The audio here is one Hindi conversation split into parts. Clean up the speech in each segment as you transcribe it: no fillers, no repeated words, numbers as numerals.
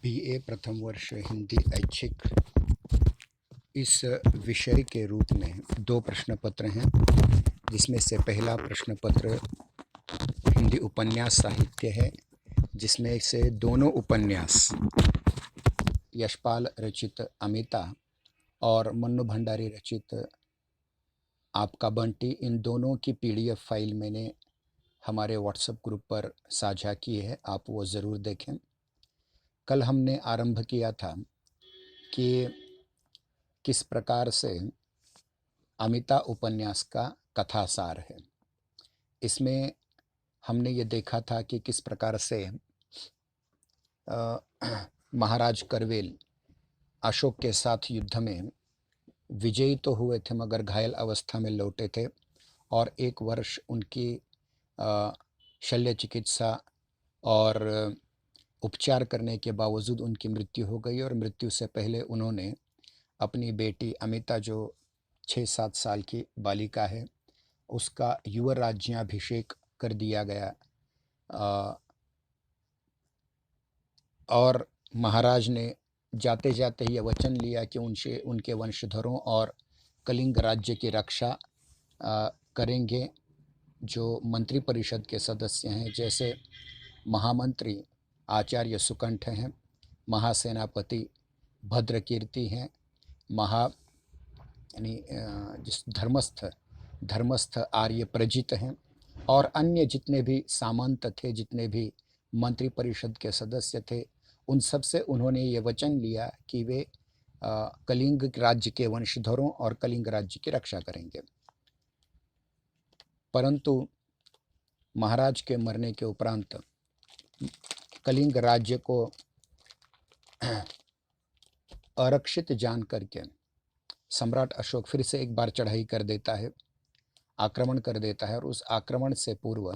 बीए प्रथम वर्ष हिंदी ऐच्छिक इस विषय के रूप में 2 प्रश्न पत्र हैं, जिसमें से पहला प्रश्न पत्र हिंदी उपन्यास साहित्य है, जिसमें से दोनों उपन्यास यशपाल रचित अमिता और मन्नू भंडारी रचित आपका बंटी, इन दोनों की पीडीएफ फाइल मैंने हमारे व्हाट्सएप ग्रुप पर साझा की है, आप वो ज़रूर देखें। कल हमने आरंभ किया था कि किस प्रकार से अमिता उपन्यास का कथासार है। इसमें हमने ये देखा था कि किस प्रकार से महाराज करवेल अशोक के साथ युद्ध में विजयी तो हुए थे, मगर घायल अवस्था में लौटे थे और 1 वर्ष उनकी शल्य चिकित्सा और उपचार करने के बावजूद उनकी मृत्यु हो गई और मृत्यु से पहले उन्होंने अपनी बेटी अमिता, जो 6-7 साल की बालिका है, उसका युवा राज्याभिषेक कर दिया गया और महाराज ने जाते जाते यह वचन लिया कि उनके वंशधरों और कलिंग राज्य की रक्षा करेंगे। जो मंत्री परिषद के सदस्य हैं, जैसे महामंत्री आचार्य सुकंठ हैं, महासेनापति भद्रकीर्ति हैं, जिस धर्मस्थ आर्य प्रजित हैं और अन्य जितने भी सामंत थे, जितने भी मंत्री परिषद के सदस्य थे, उन सब से उन्होंने ये वचन लिया कि वे कलिंग राज्य के वंशधरों और कलिंग राज्य की रक्षा करेंगे। परंतु महाराज के मरने के उपरांत कलिंग राज्य को आरक्षित जान करके सम्राट अशोक फिर से एक बार चढ़ाई कर देता है, आक्रमण कर देता है और उस आक्रमण से पूर्व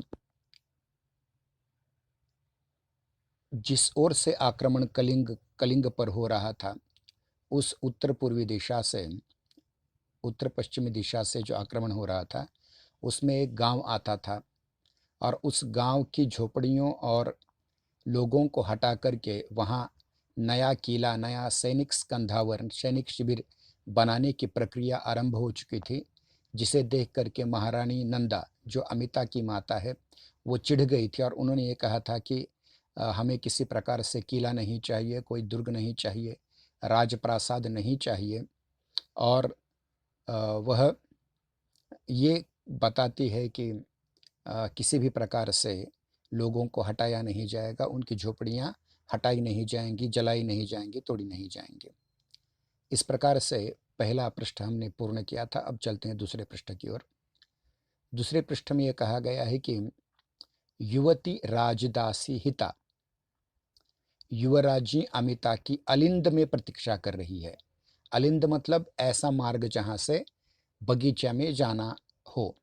जिस ओर से आक्रमण कलिंग पर हो रहा था, उस उत्तर पश्चिमी दिशा से जो आक्रमण हो रहा था, उसमें एक गांव आता था और उस गांव की झोपड़ियों और लोगों को हटा करके वहां नया किला, नया सैनिक स्कंधावर, सैनिक शिविर बनाने की प्रक्रिया आरंभ हो चुकी थी, जिसे देख करके महारानी नंदा, जो अमिता की माता है, वो चिढ़ गई थी और उन्होंने ये कहा था कि हमें किसी प्रकार से किला नहीं चाहिए, कोई दुर्ग नहीं चाहिए, राजप्रासाद नहीं चाहिए। और वह ये बताती है कि किसी भी प्रकार से लोगों को हटाया नहीं जाएगा, उनकी झोपड़ियाँ हटाई नहीं जाएंगी, जलाई नहीं जाएंगी, तोड़ी नहीं जाएंगी। इस प्रकार से पहला पृष्ठ हमने पूर्ण किया था। अब चलते हैं दूसरे पृष्ठ की ओर। दूसरे पृष्ठ में यह कहा गया है कि युवती राजदासी हिता, युवराजी अमिता की अलिंद में प्रतीक्षा कर रही है। अलिंद मतलब ऐसा मार्ग जहां से बगीचा में जाना हो।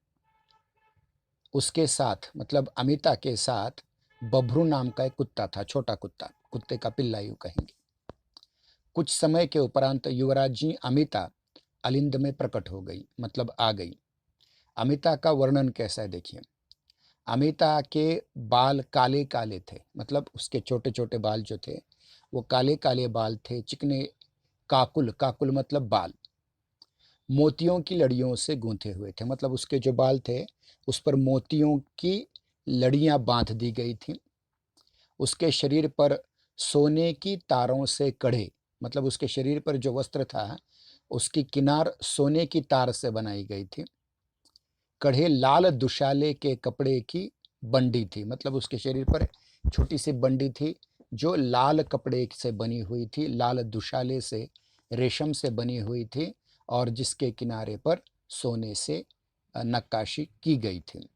उसके साथ मतलब अमिता के साथ बभरू नाम का एक कुत्ता था, छोटा कुत्ता, कुत्ते का पिल्ला यूं कहेंगे। कुछ समय के उपरांत युवराजी अमिता अलिंद में प्रकट हो गई, मतलब आ गई। अमिता का वर्णन कैसा है देखिए। अमिता के बाल काले काले थे, मतलब उसके छोटे छोटे बाल जो थे वो काले काले बाल थे, चिकने काकुल, काकुल मतलब बाल, मोतियों की लड़ियों से गूंथे हुए थे, मतलब उसके जो बाल थे उस पर मोतियों की लड़ियां बांध दी गई थी। उसके शरीर पर सोने की तारों से कढ़े, मतलब उसके शरीर पर जो वस्त्र था उसकी किनार सोने की तार से बनाई गई थी। कढ़े लाल दुशाले के कपड़े की बंडी थी, मतलब उसके शरीर पर छोटी सी बंडी थी जो लाल कपड़े से बनी हुई थी, लाल दुशाले से, रेशम से बनी हुई थी और जिसके किनारे पर सोने से नक्काशी की गई थी।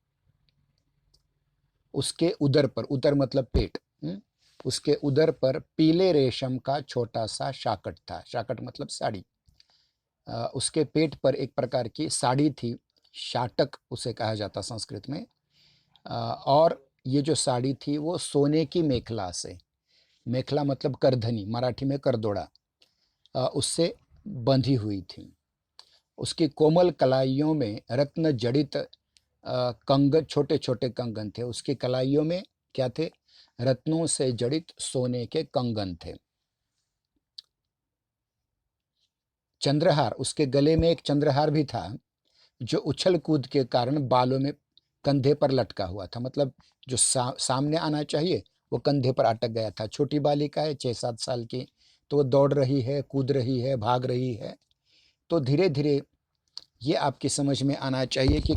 उसके उदर पर, उदर मतलब पेट, उसके उदर पर पीले रेशम का छोटा सा शाकट था, शाकट मतलब साड़ी। उसके पेट पर एक प्रकार की साड़ी थी, शाटक उसे कहा जाता संस्कृत में। और ये जो साड़ी थी वो सोने की मेखला से, मेखला मतलब करधनी, मराठी में करदोड़ा, उससे बंधी हुई थी। उसकी कोमल कलाइयों में रत्न जड़ित कंगन, छोटे छोटे कंगन थे। उसकी कलाइयों में क्या थे? रत्नों से जड़ित सोने के कंगन थे। चंद्रहार, उसके गले में एक चंद्रहार भी था जो उछल कूद के कारण बालों में कंधे पर लटका हुआ था। मतलब जो सामने आना चाहिए वो कंधे पर अटक गया था। छोटी बालिका है 6-7 साल की, तो वो दौड़ रही है, कूद रही है, भाग रही है। तो धीरे धीरे ये आपकी समझ में आना चाहिए कि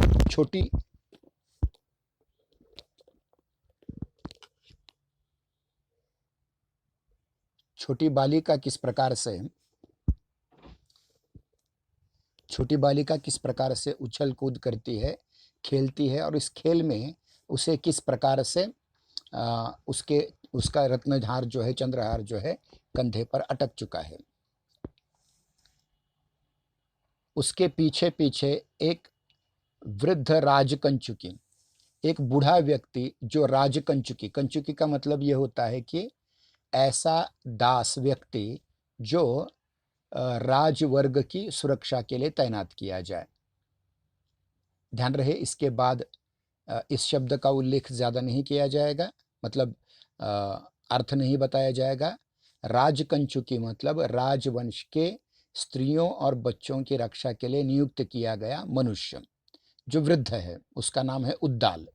छोटी बालिका किस प्रकार से उछल कूद करती है, खेलती है, और इस खेल में उसे किस प्रकार से उसका रत्नहार जो है, चंद्रहार जो है, कंधे पर अटक चुका है। उसके पीछे पीछे एक वृद्ध राजकंचुकी, एक बूढ़ा व्यक्ति जो राजकंचुकी, कंचुकी का मतलब ये होता है कि ऐसा दास व्यक्ति जो राजवर्ग की सुरक्षा के लिए तैनात किया जाए। ध्यान रहे, इसके बाद इस शब्द का उल्लेख ज़्यादा नहीं किया जाएगा, मतलब अर्थ नहीं बताया जाएगा। राजकंचुकी मतलब राजवंश के स्त्रियों और बच्चों की रक्षा के लिए नियुक्त किया गया मनुष्य जो वृद्ध है, उसका नाम है उद्दाल।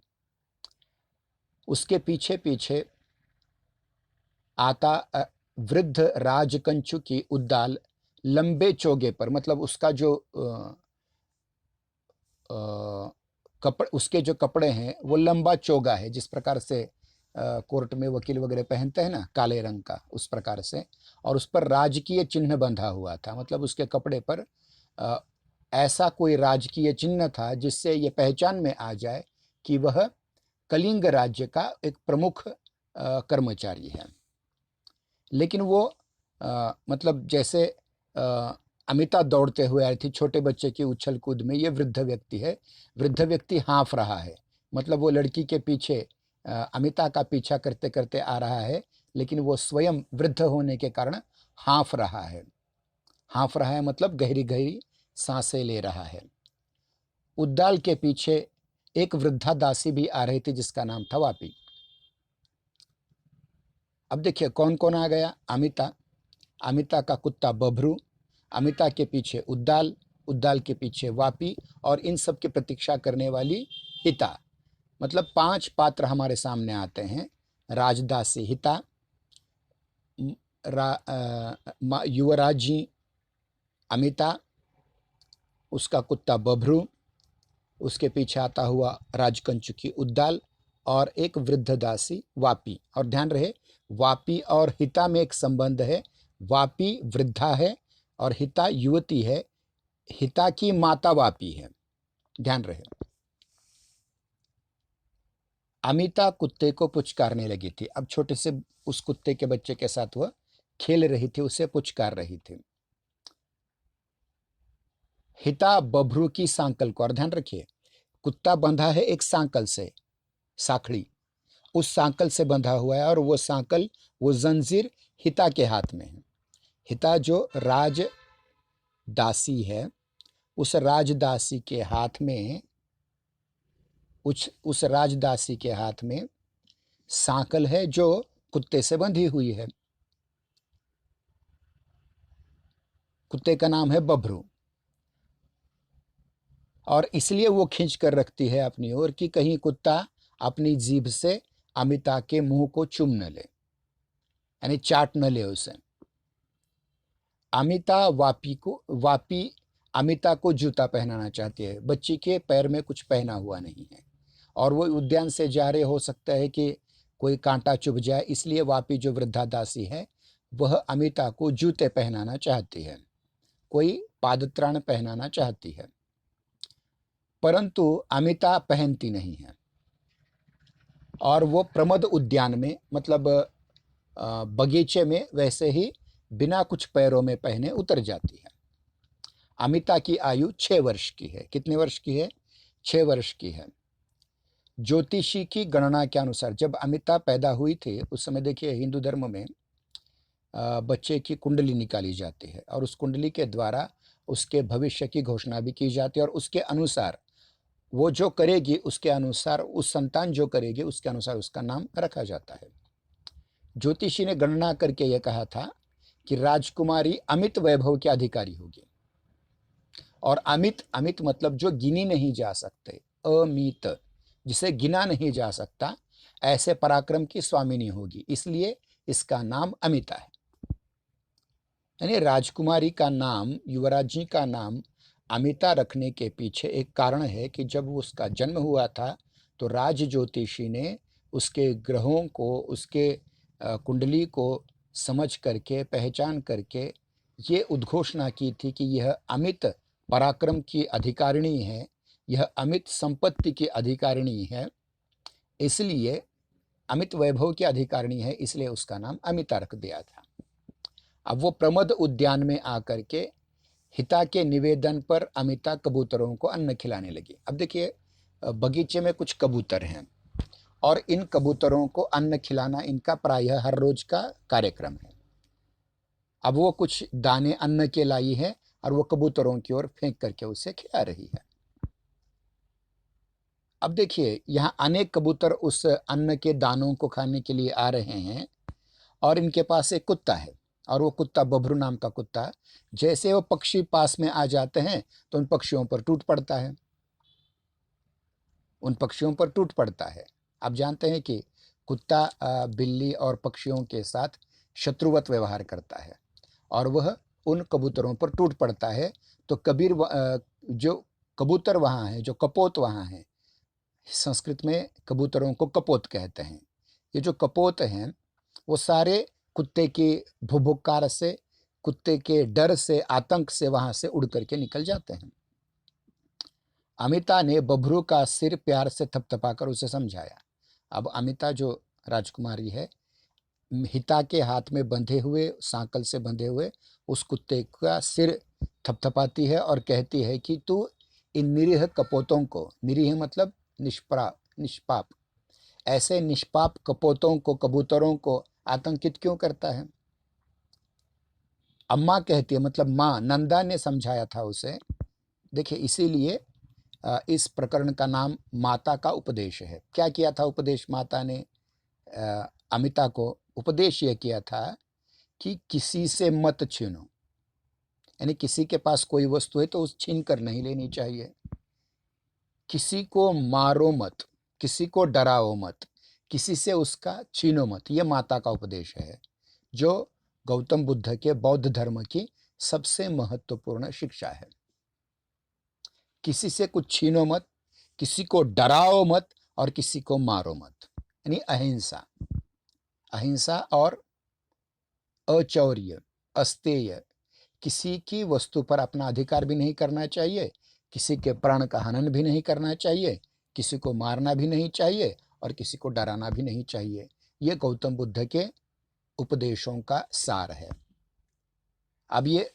उसके पीछे पीछे आता वृद्ध राजकंचुकी उद्दाल लंबे चोगे पर, मतलब उसका जो उसके जो कपड़े हैं वो लंबा चोगा है, जिस प्रकार से कोर्ट में वकील वगैरह पहनते हैं ना, काले रंग का, उस प्रकार से। और उस पर राजकीय चिन्ह बंधा हुआ था, मतलब उसके कपड़े पर ऐसा कोई राजकीय चिन्ह था जिससे ये पहचान में आ जाए कि वह कलिंग राज्य का एक प्रमुख कर्मचारी है। लेकिन वो मतलब जैसे अमिता दौड़ते हुए आई थी छोटे बच्चे की उछल कूद में, ये वृद्ध व्यक्ति है। वृद्ध व्यक्ति हाँफ रहा है, मतलब वो लड़की के पीछे अमिता का पीछा करते करते आ रहा है, लेकिन वो स्वयं वृद्ध होने के कारण हाँफ रहा है। हाँफ रहा है मतलब गहरी गहरी सांसें ले रहा है। उद्दाल के पीछे एक वृद्धा दासी भी आ रही थी जिसका नाम था वापी। अब देखिए कौन कौन आ गया। अमिता का कुत्ता बभरू, अमिता के पीछे उद्दाल, उद्दाल के पीछे वापी, और इन सब की प्रतीक्षा करने वाली हिता। मतलब 5 पात्र हमारे सामने आते हैं। राजदासी हिता, युवराजी अमिता, उसका कुत्ता बभरू, उसके पीछे आता हुआ राजकंचुकी उद्दाल, और एक वृद्ध दासी वापी। और ध्यान रहे, वापी और हिता में एक संबंध है। वापी वृद्धा है और हिता युवती है। हिता की माता वापी है, ध्यान रहे। अमिता कुत्ते को पुचकारने लगी थी। अब छोटे से उस कुत्ते के बच्चे के साथ वह खेल रही थी, उसे पुचकार रही थी। हिता बभरू की सांकल को, और ध्यान रखिए कुत्ता बंधा है एक सांकल से, साखड़ी, उस सांकल से बंधा हुआ है, और वो सांकल, वो जंजीर हिता के हाथ में है। हिता जो राज दासी है, उस राजदासी के हाथ में, उस राजदासी के हाथ में सांकल है जो कुत्ते से बंधी हुई है। कुत्ते का नाम है बभरू, और इसलिए वो खींच कर रखती है अपनी ओर कि कहीं कुत्ता अपनी जीभ से अमिता के मुंह को चूम न ले, यानी चाट न ले उसे। वापी अमिता को जूता पहनाना चाहती है। बच्ची के पैर में कुछ पहना हुआ नहीं है, और वो उद्यान से जा रहे, हो सकता है कि कोई कांटा चुभ जाए, इसलिए वापी जो वृद्धा दासी है वह अमिता को जूते पहनाना चाहती है, कोई पादत्राण पहनाना चाहती है, परंतु अमिता पहनती नहीं है। और वो प्रमद उद्यान में, मतलब बगीचे में वैसे ही बिना कुछ पैरों में पहने उतर जाती है। अमिता की आयु 6 वर्ष की है। कितने वर्ष की है? 6 वर्ष की है। ज्योतिषी की गणना के अनुसार जब अमिता पैदा हुई थी उस समय, देखिए हिंदू धर्म में बच्चे की कुंडली निकाली जाती है, और उस कुंडली के द्वारा उसके भविष्य की घोषणा भी की जाती है, और उसके अनुसार वो जो करेगी, उसके अनुसार उस संतान जो करेगी उसके अनुसार उसका नाम रखा जाता है। ज्योतिषी ने गणना करके यह कहा था कि राजकुमारी अमित वैभव की अधिकारी होगी। और अमित, अमित मतलब जो गिनी नहीं जा सकते, अमित जिसे गिना नहीं जा सकता, ऐसे पराक्रम की स्वामिनी होगी, इसलिए इसका नाम अमिता है। यानी राजकुमारी का नाम, युवराज जी का नाम अमिता रखने के पीछे एक कारण है कि जब उसका जन्म हुआ था तो राज ज्योतिषी ने उसके ग्रहों को, उसके कुंडली को समझ करके, पहचान करके ये उद्घोषणा की थी कि यह अमित पराक्रम की अधिकारिणी है, यह अमित संपत्ति की अधिकारिणी है, इसलिए अमित वैभव की अधिकारिणी है, इसलिए उसका नाम अमिता रख दिया था। अब वो प्रमद उद्यान में आकर के हिता के निवेदन पर अमिता कबूतरों को अन्न खिलाने लगी। अब देखिए, बगीचे में कुछ कबूतर हैं और इन कबूतरों को अन्न खिलाना इनका प्रायः हर रोज का कार्यक्रम है। अब वो कुछ दाने अन्न के लाई है और वो कबूतरों की ओर फेंक करके उसे खिला रही है। अब देखिए, यहाँ अनेक कबूतर उस अन्न के दानों को खाने के लिए आ रहे हैं और इनके पास एक कुत्ता है और वो कुत्ता बभरू नाम का कुत्ता, जैसे वो पक्षी पास में आ जाते हैं तो उन पक्षियों पर टूट पड़ता है, उन पक्षियों पर टूट पड़ता है। आप जानते हैं कि कुत्ता बिल्ली और पक्षियों के साथ शत्रुवत व्यवहार करता है और वह उन कबूतरों पर टूट पड़ता है। तो जो कबूतर वहाँ हैं, जो कपोत वहाँ हैं, संस्कृत में कबूतरों को कपोत कहते हैं। ये जो कपोत हैं वो सारे कुत्ते की भुभुकार से, कुत्ते के डर से, आतंक से वहां से उड़ करके निकल जाते हैं। अमिता ने बभरू का सिर प्यार से थपथपाकर उसे समझाया। अब अमिता जो राजकुमारी है, हिता के हाथ में बंधे हुए, सांकल से बंधे हुए उस कुत्ते का सिर थपथपाती है और कहती है कि तू इन निरीह कपोतों को, निरीह मतलब निष्पाप, ऐसे निष्पाप कपोतों को, कबूतरों को आतंकित क्यों करता है। अम्मा कहती है, मतलब माँ, नंदा ने समझाया था उसे। देखिए, इसीलिए इस प्रकरण का नाम माता का उपदेश है। क्या किया था उपदेश माता ने? अमिता को उपदेश यह किया था कि किसी से मत छीनो, यानी किसी के पास कोई वस्तु है तो उस छीन कर नहीं लेनी चाहिए। किसी को मारो मत, किसी को डराओ मत, किसी से उसका छीनो मत। यह माता का उपदेश है, जो गौतम बुद्ध के बौद्ध धर्म की सबसे महत्वपूर्ण शिक्षा है। किसी से कुछ छीनो मत, किसी को डराओ मत और किसी को मारो मत, यानी अहिंसा। अहिंसा और अचौर्य, अस्तेय, किसी की वस्तु पर अपना अधिकार भी नहीं करना चाहिए, किसी के प्राण का हनन भी नहीं करना चाहिए, किसी को मारना भी नहीं चाहिए और किसी को डराना भी नहीं चाहिए। ये गौतम बुद्ध के उपदेशों का सार है। अब ये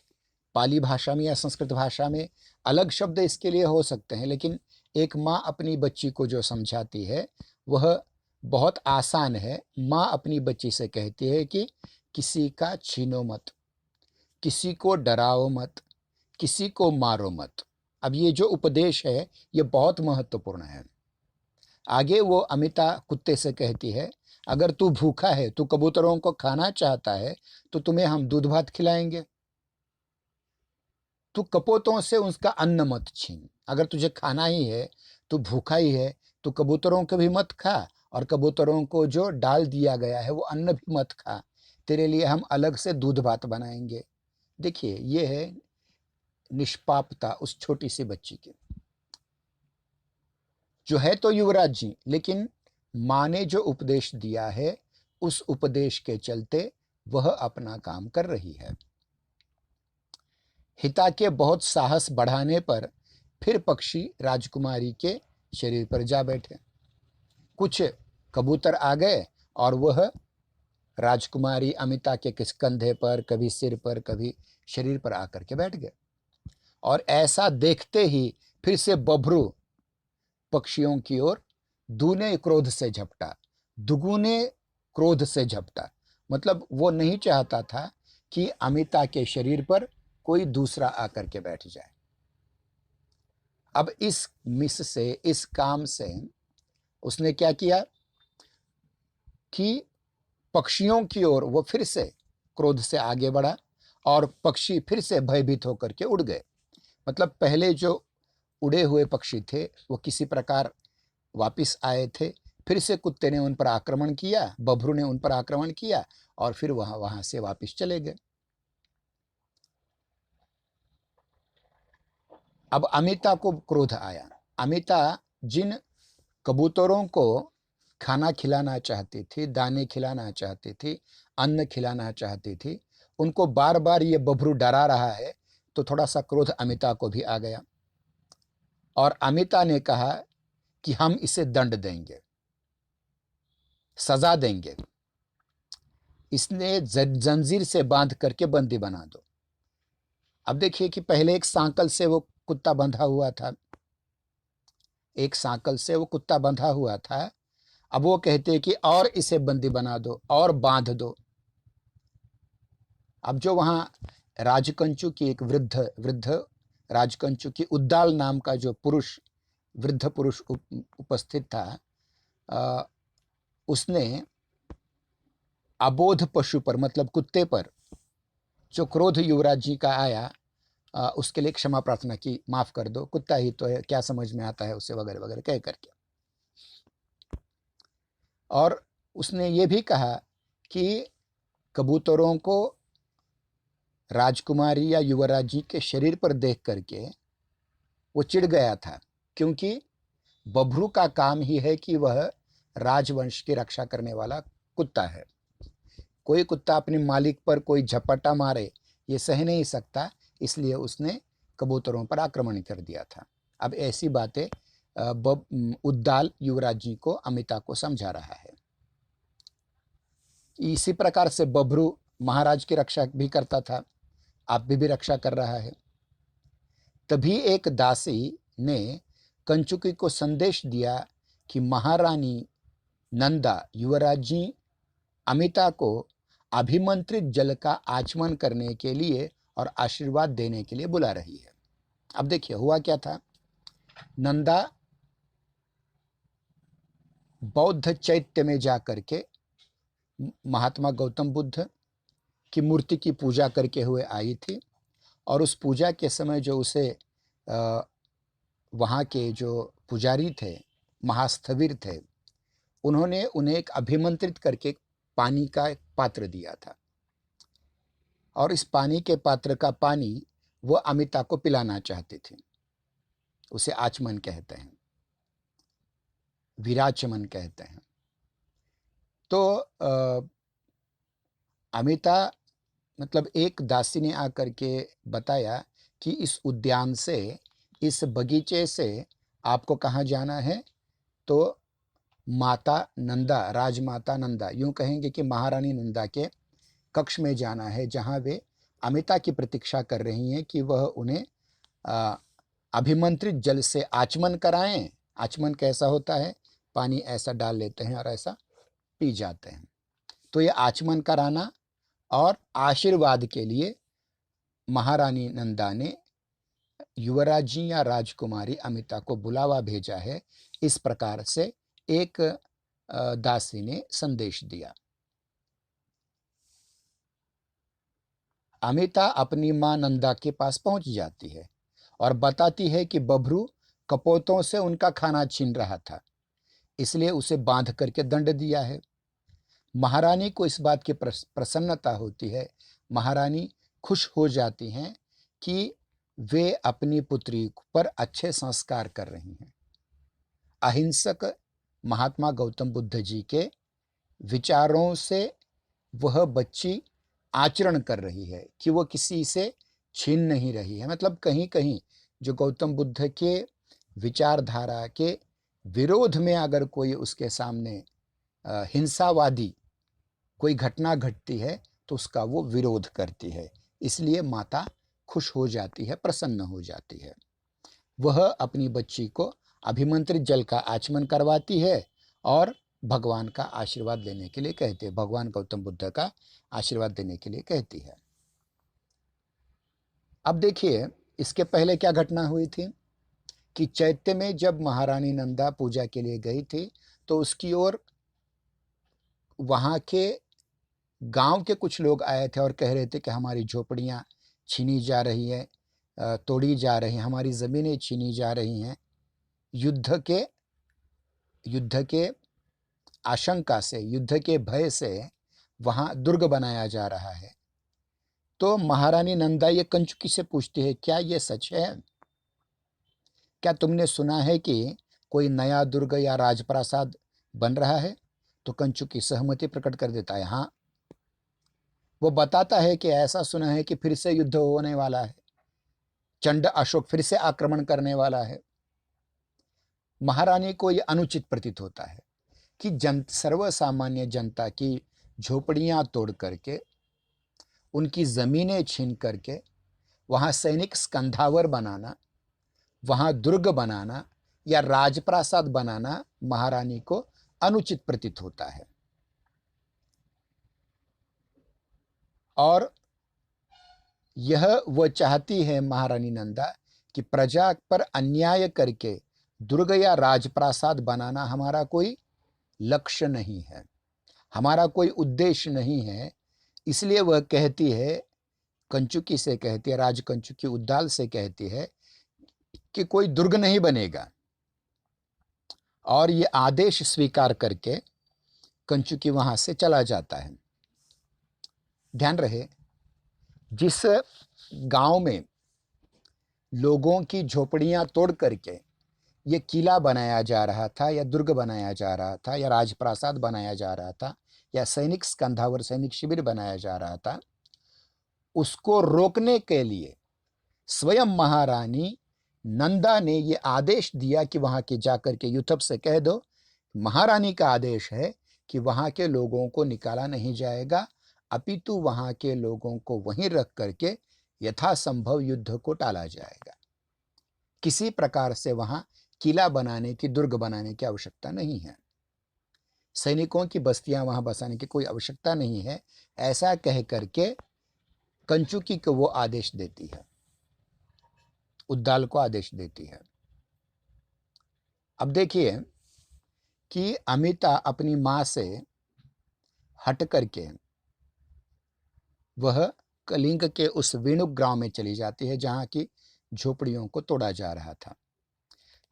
पाली भाषा में या संस्कृत भाषा में अलग शब्द इसके लिए हो सकते हैं, लेकिन एक माँ अपनी बच्ची को जो समझाती है वह बहुत आसान है। माँ अपनी बच्ची से कहती है कि किसी का छीनो मत, किसी को डराओ मत, किसी को मारो मत। अब ये जो उपदेश है ये बहुत महत्वपूर्ण है। आगे वो अमिता कुत्ते से कहती है, अगर तू भूखा है, तू कबूतरों को खाना चाहता है तो तुम्हें हम दूध भात खिलाएंगे। तू कपोतों से उसका अन्न मत छीन। अगर तुझे खाना ही है, तू भूखा ही है, तो कबूतरों को भी मत खा और कबूतरों को जो डाल दिया गया है वो अन्न भी मत खा। तेरे लिए हम अलग से दूध भात बनाएंगे। देखिए, ये है निष्पापता उस छोटी सी बच्ची की, जो है तो युवराज जी, लेकिन माँ ने जो उपदेश दिया है उस उपदेश के चलते वह अपना काम कर रही है। हिता के बहुत साहस बढ़ाने पर फिर पक्षी राजकुमारी के शरीर पर जा बैठे। कुछ कबूतर आ गए और वह राजकुमारी अमिता के किस कंधे पर, कभी सिर पर, कभी शरीर पर आकर के बैठ गए। और ऐसा देखते ही फिर से बभरू पक्षियों की ओर दूने क्रोध से झपटा, दुगुने क्रोध से झपटा। मतलब वो नहीं चाहता था कि अमिता के शरीर पर कोई दूसरा आकर के बैठ जाए। अब इस मिस से, इस काम से उसने क्या किया कि पक्षियों की ओर वो फिर से क्रोध से आगे बढ़ा और पक्षी फिर से भयभीत होकर के उड़ गए। मतलब पहले जो उड़े हुए पक्षी थे वो किसी प्रकार वापिस आए थे, फिर से कुत्ते ने उन पर आक्रमण किया, बभरू ने उन पर आक्रमण किया और फिर वहाँ से वापिस चले गए। अब अमिता को क्रोध आया। अमिता जिन कबूतरों को खाना खिलाना चाहती थी, दाने खिलाना चाहती थी, अन्न खिलाना चाहती थी, उनको बार-बार ये बभरू डरा रहा है, तो थोड़ा-सा क्रोध अमिता को भी आ गया और अमिता ने कहा कि हम इसे दंड देंगे, सज़ा देंगे। इसने जंजीर से बांध करके बंदी बना दो। अब देखिए कि पहले एक सांकल से वो कुत्ता बंधा हुआ था, एक सांकल से वो कुत्ता बंधा हुआ था। अब वो कहते हैं कि और इसे बंदी बना दो और बांध दो। अब जो वहाँ राजकंचु की एक वृद्ध वृद्ध राजकंचु की उद्दाल नाम का जो पुरुष, वृद्ध पुरुष उपस्थित था, उसने अबोध पशु पर मतलब कुत्ते पर जो क्रोध युवराज जी का आया, उसके लिए क्षमा प्रार्थना की, माफ कर दो, कुत्ता ही तो है, क्या समझ में आता है उसे, वगैरह वगैरह कह करके। और उसने ये भी कहा कि कबूतरों को राजकुमारी या युवराज जी के शरीर पर देख करके वो चिढ़ गया था, क्योंकि बभरू का काम ही है कि वह राजवंश की रक्षा करने वाला कुत्ता है। कोई कुत्ता अपने मालिक पर कोई झपट्टा मारे ये सह नहीं सकता, इसलिए उसने कबूतरों पर आक्रमण कर दिया था। अब ऐसी बातें उद्दाल युवराज जी को अमिता को समझा रहा है। इसी प्रकार से बभरू महाराज की रक्षा भी करता था, आप भी रक्षा कर रहा है। तभी एक दासी ने कंचुकी को संदेश दिया कि महारानी नंदा युवराज जी अमिता को अभिमंत्रित जल का आचमन करने के लिए और आशीर्वाद देने के लिए बुला रही है। अब देखिए हुआ क्या था। नंदा बौद्ध चैत्य में जाकर के महात्मा गौतम बुद्ध की मूर्ति की पूजा करके हुए आई थी और उस पूजा के समय जो उसे वहाँ के जो पुजारी थे, महास्थविर थे, उन्होंने उन्हें एक अभिमंत्रित करके पानी का एक पात्र दिया था और इस पानी के पात्र का पानी वो अमिता को पिलाना चाहती थी। उसे आचमन कहते हैं, विराचमन कहते हैं। तो अमिता मतलब एक दासी ने आकर के बताया कि इस उद्यान से, इस बगीचे से आपको कहाँ जाना है, तो माता नंदा, राजमाता नंदा, यूँ कहेंगे कि महारानी नंदा के कक्ष में जाना है, जहाँ वे अमिता की प्रतीक्षा कर रही हैं कि वह उन्हें अभिमंत्रित जल से आचमन कराएं। आचमन कैसा होता है, पानी ऐसा डाल लेते हैं और ऐसा पी जाते हैं। तो ये आचमन कराना और आशीर्वाद के लिए महारानी नंदा ने युवराज जी या राजकुमारी अमिता को बुलावा भेजा है। इस प्रकार से एक दासी ने संदेश दिया। अमिता अपनी मां नंदा के पास पहुंच जाती है और बताती है कि बभरू कपोतों से उनका खाना छीन रहा था, इसलिए उसे बांध करके दंड दिया है। महारानी को इस बात की प्रसन्नता होती है। महारानी खुश हो जाती हैं कि वे अपनी पुत्री पर अच्छे संस्कार कर रही हैं। अहिंसक महात्मा गौतम बुद्ध जी के विचारों से वह बच्ची आचरण कर रही है कि वो किसी से छीन नहीं रही है। मतलब कहीं कहीं जो गौतम बुद्ध के विचारधारा के विरोध में अगर कोई उसके सामने हिंसावादी कोई घटना घटती है तो उसका वो विरोध करती है। इसलिए माता खुश हो जाती है, प्रसन्न हो जाती है। वह अपनी बच्ची को अभिमंत्रित जल का आचमन करवाती है और भगवान का आशीर्वाद लेने के लिए कहती है, भगवान गौतम बुद्ध का आशीर्वाद देने के लिए कहती है। अब देखिए इसके पहले क्या घटना हुई थी कि चैत्य में जब महारानी नंदा पूजा के लिए गई थी तो उसकी ओर वहाँ के गांव के कुछ लोग आए थे और कह रहे थे कि हमारी झोपड़ियाँ छीनी जा रही है, तोड़ी जा रही हैं, हमारी ज़मीनें छीनी जा रही हैं, युद्ध के आशंका से, युद्ध के भय से वहाँ दुर्ग बनाया जा रहा है। तो महारानी नंदा ये कंचुकी से पूछती है, क्या ये सच है? क्या तुमने सुना है कि कोई नया दुर्ग या राजप्रासाद बन रहा है? तो कंचुकी सहमति प्रकट कर देता है, हाँ। वो बताता है कि ऐसा सुना है कि फिर से युद्ध होने वाला है, चंड अशोक फिर से आक्रमण करने वाला है। महारानी को यह अनुचित प्रतीत होता है कि सर्वसामान्य जनता की झोपड़ियां तोड़ करके, उनकी जमीनें छीन करके वहां सैनिक स्कंधावर बनाना, वहां दुर्ग बनाना या राजप्रासाद बनाना महारानी को अनुचित प्रतीत होता है। और यह वह चाहती है महारानी नंदा कि प्रजा पर अन्याय करके दुर्ग या राजप्रासाद बनाना हमारा कोई लक्ष्य नहीं है, हमारा कोई उद्देश्य नहीं है। इसलिए वह कहती है, कंचुकी से कहती है, राजकंचुकी उद्दाल से कहती है कि कोई दुर्ग नहीं बनेगा। और ये आदेश स्वीकार करके कंचुकी वहां से चला जाता है। ध्यान रहे, जिस गांव में लोगों की झोपड़ियां तोड़ करके ये किला बनाया जा रहा था या दुर्ग बनाया जा रहा था या राजप्रासाद बनाया जा रहा था या सैनिक स्कंधावर सैनिक शिविर बनाया जा रहा था, उसको रोकने के लिए स्वयं महारानी नंदा ने ये आदेश दिया कि वहां के जाकर के यूथप से कह दो, महारानी का आदेश है कि वहां के लोगों को निकाला नहीं जाएगा, अपितु वहां के लोगों को वहीं रख करके यथासंभव युद्ध को टाला जाएगा। किसी प्रकार से वहां किला बनाने की, दुर्ग बनाने की आवश्यकता नहीं है, सैनिकों की बस्तियां वहां बसाने की कोई आवश्यकता नहीं है। ऐसा कह करके कंचुकी को वो आदेश देती है, उद्दाल को आदेश देती है। अब देखिए कि अमिता अपनी मां से हट करके वह कलिंग के उस वेणुक गांव में चली जाती है जहां की झोपड़ियों को तोड़ा जा रहा था।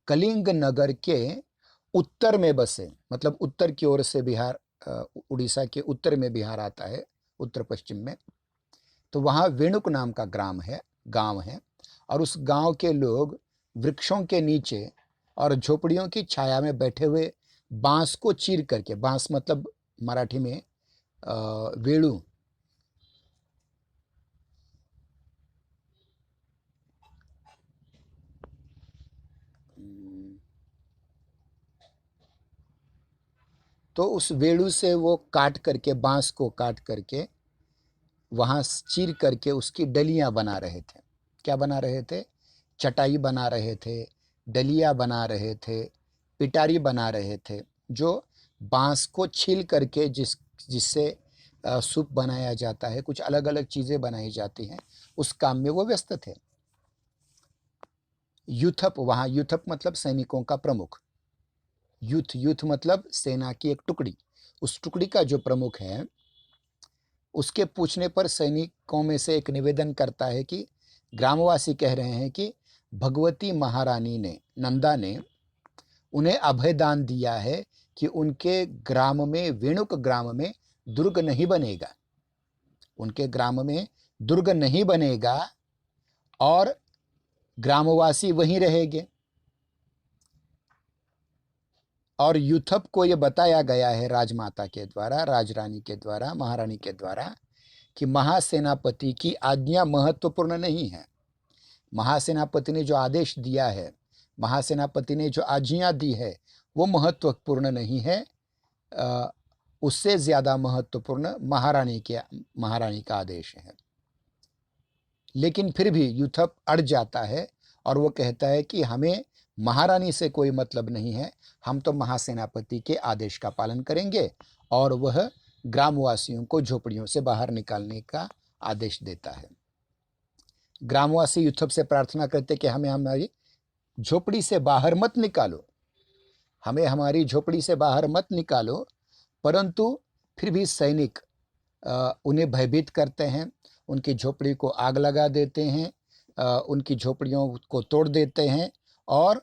कलिंग नगर के उत्तर में बसे, मतलब उत्तर की ओर से बिहार, उड़ीसा के उत्तर में बिहार आता है, उत्तर पश्चिम में। तो वहां वेणुक नाम का गांव है और उस गांव के लोग वृक्षों के नीचे और झोपड़ियों की छाया में बैठे हुए बांस को चीर करके, बांस मतलब मराठी में वेणु, तो उस वेणु से वो काट करके, बांस को काट करके वहां चीर करके उसकी डलियां बना रहे थे। क्या बना रहे थे? चटाई बना रहे थे, डलिया बना रहे थे, पिटारी बना रहे थे, जो बांस को छील करके जिससे सूप बनाया जाता है, कुछ अलग अलग चीजें बनाई जाती हैं, उस काम में वो व्यस्त थे। यूथप, वहां यूथप मतलब सैनिकों का प्रमुख, यूथ मतलब सेना की एक टुकड़ी, उस टुकड़ी का जो प्रमुख है, उसके पूछने पर सैनिकों में से एक निवेदन करता है कि ग्रामवासी कह रहे हैं कि भगवती महारानी ने, नंदा ने उन्हें अभयदान दिया है कि उनके ग्राम में, वेणुक ग्राम में दुर्ग नहीं बनेगा, उनके ग्राम में दुर्ग नहीं बनेगा और ग्रामवासी वहीं रहेंगे। और यूथप को यह बताया गया है राजमाता के द्वारा, राजरानी के द्वारा, महारानी के द्वारा कि महासेनापति की आज्ञा महत्वपूर्ण नहीं है। महासेनापति ने जो आदेश दिया है, महासेनापति ने जो आज्ञा दी है, वो महत्वपूर्ण नहीं है। उससे ज्यादा महत्वपूर्ण महारानी का आदेश है। लेकिन फिर भी यूथप अड़ जाता है और वो कहता है कि हमें महारानी से कोई मतलब नहीं है, हम तो महासेनापति के आदेश का पालन करेंगे। और वह ग्रामवासियों को झोपड़ियों से बाहर निकालने का आदेश देता है। ग्रामवासी यूथप से प्रार्थना करते कि हमें हमारी झोपड़ी से बाहर मत निकालो, हमें हमारी झोपड़ी से बाहर मत निकालो। परंतु फिर भी सैनिक उन्हें भयभीत करते हैं, उनकी झोपड़ी को आग लगा देते हैं, उनकी झोपड़ियों को तोड़ देते हैं और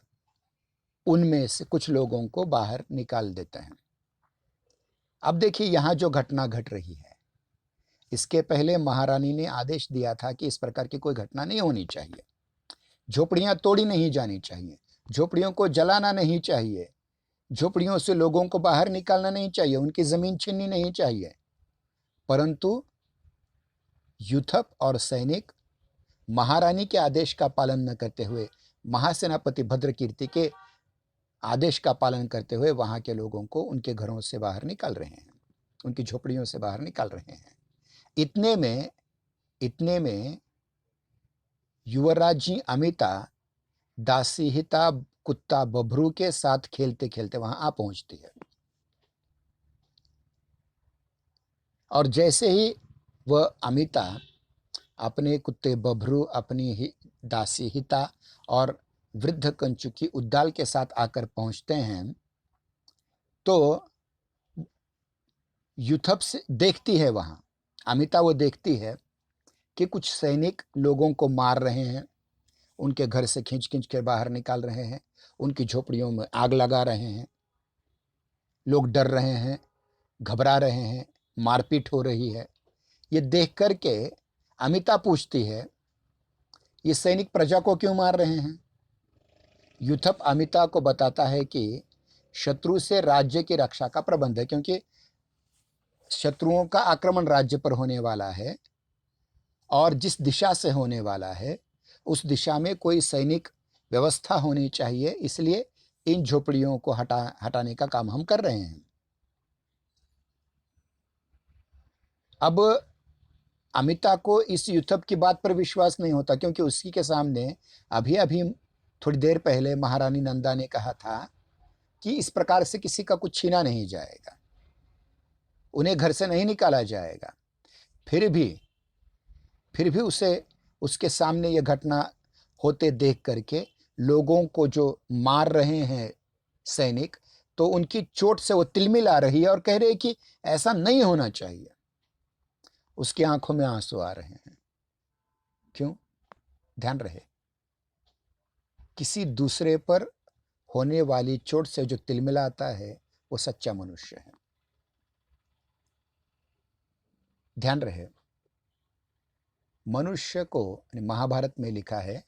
उनमें से कुछ लोगों को बाहर निकाल देते हैं। अब देखिए यहाँ जो घटना घट रही है, इसके पहले महारानी ने आदेश दिया था कि इस प्रकार की कोई घटना नहीं होनी चाहिए, झोपड़ियां तोड़ी नहीं जानी चाहिए, झोपड़ियों को जलाना नहीं चाहिए, झोपड़ियों से लोगों को बाहर निकालना नहीं चाहिए, उनकी जमीन छीननी नहीं चाहिए। परंतु यूथप और सैनिक महारानी के आदेश का पालन न करते हुए, महासेनापति भद्रकीर्ति के आदेश का पालन करते हुए वहां के लोगों को उनके घरों से बाहर निकाल रहे हैं, उनकी झोपड़ियों से बाहर निकाल रहे हैं। इतने में युवराजी अमिता दासीहिता कुत्ता बभरू के साथ खेलते खेलते वहां आ पहुंचती है। और जैसे ही वह अमिता अपने कुत्ते बभरू, अपनी दासीहिता और वृद्ध कंचुकी उद्दाल के साथ आकर पहुंचते हैं, तो यूथप से देखती है, वहां अमिता वो देखती है कि कुछ सैनिक लोगों को मार रहे हैं, उनके घर से खींच खींच कर बाहर निकाल रहे हैं, उनकी झोपड़ियों में आग लगा रहे हैं, लोग डर रहे हैं, घबरा रहे हैं, मारपीट हो रही है। ये देख करके अमिता पूछती है, ये सैनिक प्रजा को क्यों मार रहे हैं? यूथप अमिता को बताता है कि शत्रु से राज्य की रक्षा का प्रबंध है, क्योंकि शत्रुओं का आक्रमण राज्य पर होने वाला है और जिस दिशा से होने वाला है उस दिशा में कोई सैनिक व्यवस्था होनी चाहिए, इसलिए इन झोपड़ियों को हटाने का काम हम कर रहे हैं। अब अमिता को इस यूथप की बात पर विश्वास नहीं होता, क्योंकि उसी के सामने अभी अभी थोड़ी देर पहले महारानी नंदा ने कहा था कि इस प्रकार से किसी का कुछ छीना नहीं जाएगा, उन्हें घर से नहीं निकाला जाएगा। फिर भी उसे उसके सामने यह घटना होते देख करके लोगों को जो मार रहे हैं सैनिक, तो उनकी चोट से वो तिलमिला रही है और कह रहे हैं कि ऐसा नहीं होना चाहिए। उसकी आंखों में आंसू आ रहे हैं। क्यों? ध्यान रहे, किसी दूसरे पर होने वाली चोट से जो तिलमिलाता है वो सच्चा मनुष्य है। ध्यान रहे, मनुष्य को महाभारत में लिखा है,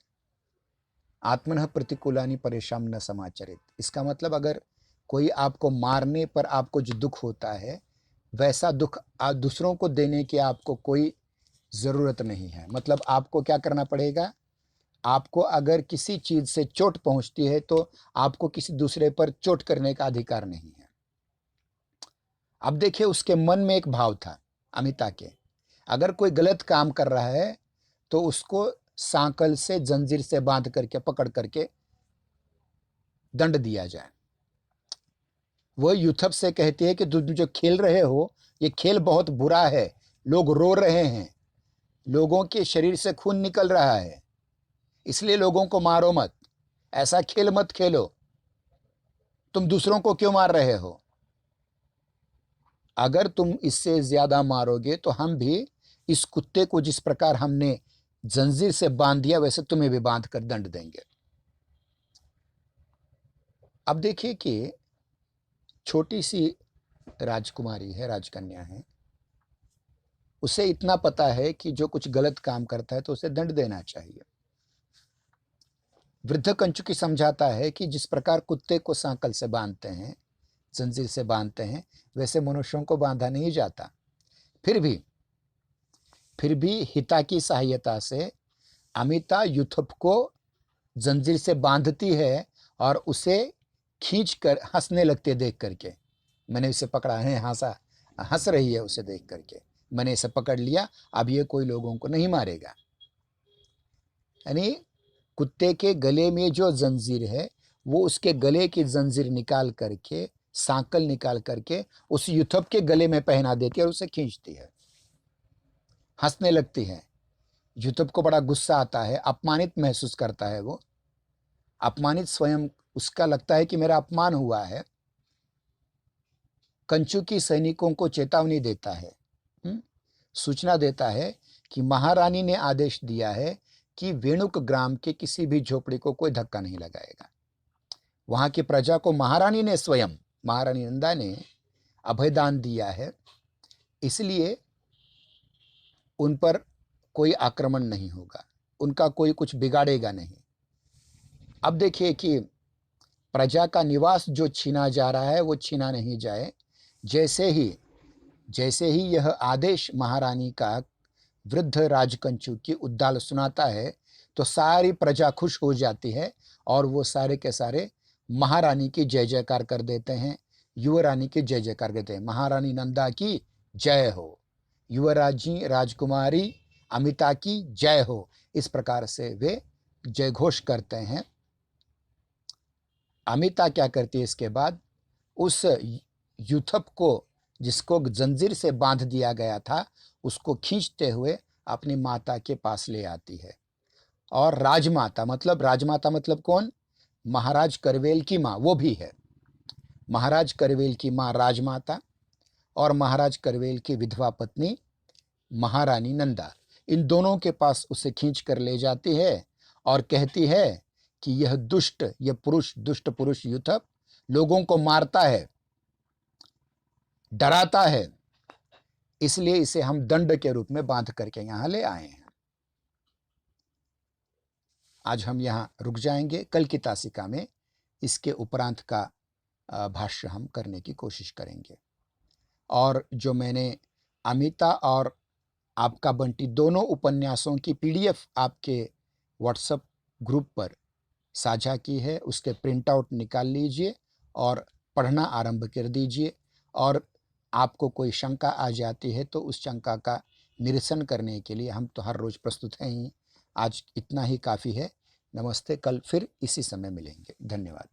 आत्मनः प्रतिकूलानि परेशान न समाचरित। इसका मतलब अगर कोई आपको मारने पर आपको जो दुख होता है, वैसा दुख दूसरों को देने की आपको कोई ज़रूरत नहीं है। मतलब आपको क्या करना पड़ेगा, आपको अगर किसी चीज़ से चोट पहुंचती है तो आपको किसी दूसरे पर चोट करने का अधिकार नहीं है। अब देखिए, उसके मन में एक भाव था अमिता के, अगर कोई गलत काम कर रहा है तो उसको सांकल से, जंजीर से बांध करके, पकड़ करके दंड दिया जाए। वह यूथप से कहती है कि तुम जो खेल रहे हो ये खेल बहुत बुरा है, लोग रो रहे हैं, लोगों के शरीर से खून निकल रहा है, इसलिए लोगों को मारो मत, ऐसा खेल मत खेलो, तुम दूसरों को क्यों मार रहे हो? अगर तुम इससे ज्यादा मारोगे तो हम भी इस कुत्ते को जिस प्रकार हमने जंजीर से बांध दिया वैसे तुम्हें भी बांध कर दंड देंगे। अब देखिए कि छोटी सी राजकुमारी है, राजकन्या है, उसे इतना पता है कि जो कुछ गलत काम करता है तो उसे दंड देना चाहिए। वृद्ध कंचुकी समझाता है कि जिस प्रकार कुत्ते को सांकल से बांधते हैं, जंजीर से बांधते हैं, वैसे मनुष्यों को बांधा नहीं जाता। फिर भी हिता की सहायता से अमिता यूथप को जंजीर से बांधती है और उसे खींच कर हंसने लगते देख करके। मैंने इसे पकड़ा है, हंस रही है उसे देख करके, मैंने इसे पकड़ लिया, अब ये कोई लोगों को नहीं मारेगा। यानी कुत्ते के गले में जो जंजीर है वो उसके गले की जंजीर निकाल करके, सांकल निकाल करके उस यूथप के गले में पहना देती है और उसे खींचती है, हंसने लगती है। यूथप को बड़ा गुस्सा आता है, अपमानित महसूस करता है, वो अपमानित स्वयं उसका लगता है कि मेरा अपमान हुआ है। कंचुकी सैनिकों को चेतावनी देता है, सूचना देता है कि महारानी ने आदेश दिया है कि वेणुक ग्राम के किसी भी झोपड़ी को कोई धक्का नहीं लगाएगा। वहां की प्रजा को महारानी ने स्वयं, महारानी नंदा ने अभयदान दिया है, इसलिए उन पर कोई आक्रमण नहीं होगा, उनका कोई कुछ बिगाड़ेगा नहीं। अब देखिए कि प्रजा का निवास जो छीना जा रहा है वो छीना नहीं जाए। जैसे ही यह आदेश महारानी का वृद्ध राजकंचु की उद्दाल सुनाता है तो सारी प्रजा खुश हो जाती है और वो सारे के सारे महारानी की जय जयकार कर देते हैं, युवरानी की जय जयकार करते हैं। महारानी नंदा की जय हो, युवराजी राजकुमारी अमिता की जय हो, इस प्रकार से वे जय घोष करते हैं। अमिता क्या करती है इसके बाद, उस यूथप को जिसको जंजीर से बांध दिया गया था उसको खींचते हुए अपनी माता के पास ले आती है। और राजमाता मतलब कौन, महाराज करवेल की माँ, वो भी है। महाराज करवेल की माँ राजमाता और महाराज करवेल की विधवा पत्नी महारानी नंदा, इन दोनों के पास उसे खींच कर ले जाती है और कहती है कि यह दुष्ट पुरुष यूथप लोगों को मारता है, डराता है, इसलिए इसे हम दंड के रूप में बांध करके यहां ले आए हैं। आज हम यहां रुक जाएंगे, कल की तासिका में इसके उपरांत का भाष्य हम करने की कोशिश करेंगे। और जो मैंने अमिता और आपका बंटी दोनों उपन्यासों की पीडीएफ आपके व्हाट्सएप ग्रुप पर साझा की है, उसके प्रिंट आउट निकाल लीजिए और पढ़ना आरंभ कर दीजिए। और आपको कोई शंका आ जाती है तो उस शंका का निरसन करने के लिए हम तो हर रोज़ प्रस्तुत हैं ही। आज इतना ही काफ़ी है। नमस्ते, कल फिर इसी समय मिलेंगे। धन्यवाद।